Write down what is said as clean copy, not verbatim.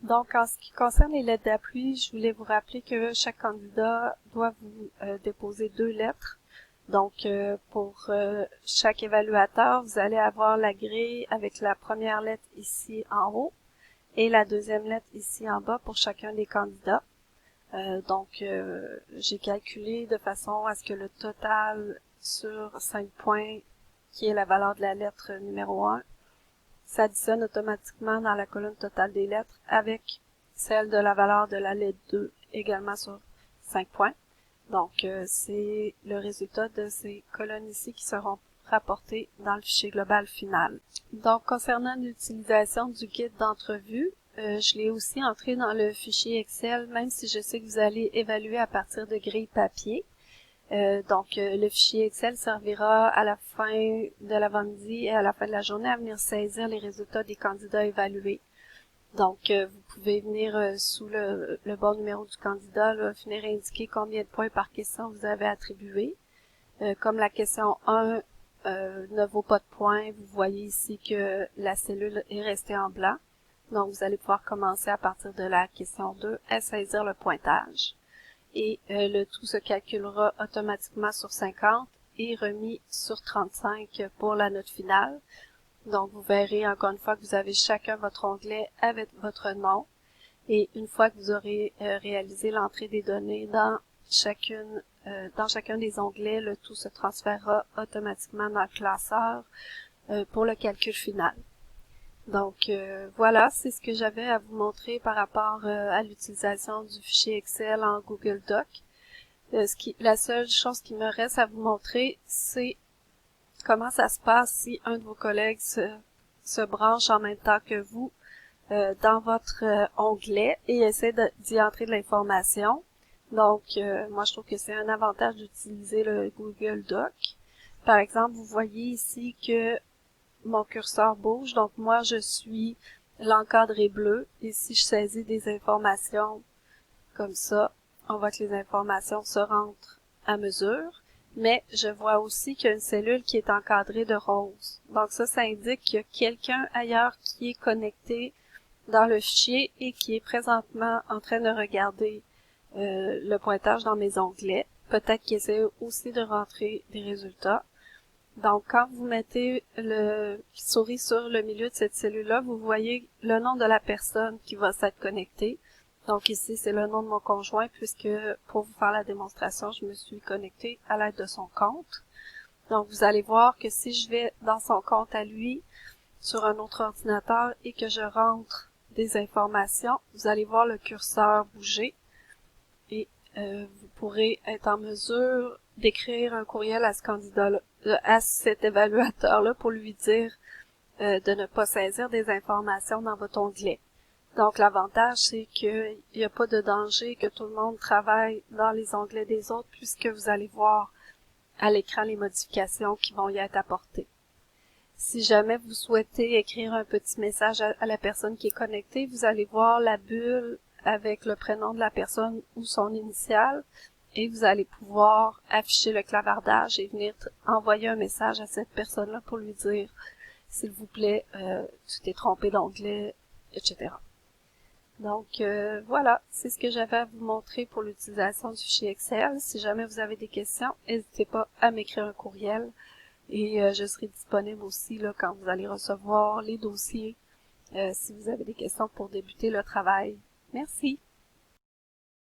Donc, en ce qui concerne les lettres d'appui, je voulais vous rappeler que chaque candidat doit vous déposer 2 lettres. Donc, pour chaque évaluateur, vous allez avoir la grille avec la première lettre ici en haut et la deuxième lettre ici en bas pour chacun des candidats. J'ai calculé de façon à ce que le total sur 5 points, qui est la valeur de la lettre numéro 1, s'additionne automatiquement dans la colonne totale des lettres avec celle de la valeur de la lettre 2 également sur 5 points. Donc, c'est le résultat de ces colonnes ici qui seront rapportées dans le fichier global final. Donc, concernant l'utilisation du guide d'entrevue, je l'ai aussi entré dans le fichier Excel, même si je sais que vous allez évaluer à partir de grilles papier. Le fichier Excel servira à la fin de l'avant-midi et à la fin de la journée à venir saisir les résultats des candidats évalués. Donc, vous pouvez venir sous le bon numéro du candidat, là, venir indiquer combien de points par question vous avez attribué. Comme la question 1 ne vaut pas de points, vous voyez ici que la cellule est restée en blanc. Donc, vous allez pouvoir commencer à partir de la question 2 à saisir le pointage. Et le tout se calculera automatiquement sur 50 et remis sur 35 pour la note finale. Donc, vous verrez encore une fois que vous avez chacun votre onglet avec votre nom. Et une fois que vous aurez réalisé l'entrée des données dans chacun des onglets, le tout se transférera automatiquement dans le classeur pour le calcul final. Donc, voilà, c'est ce que j'avais à vous montrer par rapport à l'utilisation du fichier Excel en Google Doc. La seule chose qui me reste à vous montrer, c'est comment ça se passe si un de vos collègues se branche en même temps que vous dans votre onglet et essaie d'y entrer de l'information. Donc, moi, je trouve que c'est un avantage d'utiliser le Google Doc. Par exemple, vous voyez ici que mon curseur bouge, donc moi, je suis l'encadré bleu. Et si je saisis des informations comme ça, on voit que les informations se rentrent à mesure. Mais je vois aussi qu'il y a une cellule qui est encadrée de rose. Donc ça indique qu'il y a quelqu'un ailleurs qui est connecté dans le fichier et qui est présentement en train de regarder le pointage dans mes onglets. Peut-être qu'il essaie aussi de rentrer des résultats. Donc, quand vous mettez le souris sur le milieu de cette cellule-là, vous voyez le nom de la personne qui va s'être connectée. Donc ici, c'est le nom de mon conjoint puisque pour vous faire la démonstration, je me suis connectée à l'aide de son compte. Donc, vous allez voir que si je vais dans son compte à lui, sur un autre ordinateur et que je rentre des informations, vous allez voir le curseur bouger et vous pourrez être en mesure d'écrire un courriel à ce candidat-là, à cet évaluateur-là pour lui dire de ne pas saisir des informations dans votre onglet. Donc, l'avantage, c'est qu'il n'y a pas de danger que tout le monde travaille dans les onglets des autres puisque vous allez voir à l'écran les modifications qui vont y être apportées. Si jamais vous souhaitez écrire un petit message à la personne qui est connectée, vous allez voir la bulle avec le prénom de la personne ou son initiale et vous allez pouvoir afficher le clavardage et venir envoyer un message à cette personne-là pour lui dire « S'il vous plaît, tu t'es trompé d'onglet, etc. » Donc, voilà, c'est ce que j'avais à vous montrer pour l'utilisation du fichier Excel. Si jamais vous avez des questions, n'hésitez pas à m'écrire un courriel. Et je serai disponible aussi là, quand vous allez recevoir les dossiers si vous avez des questions pour débuter le travail. Merci.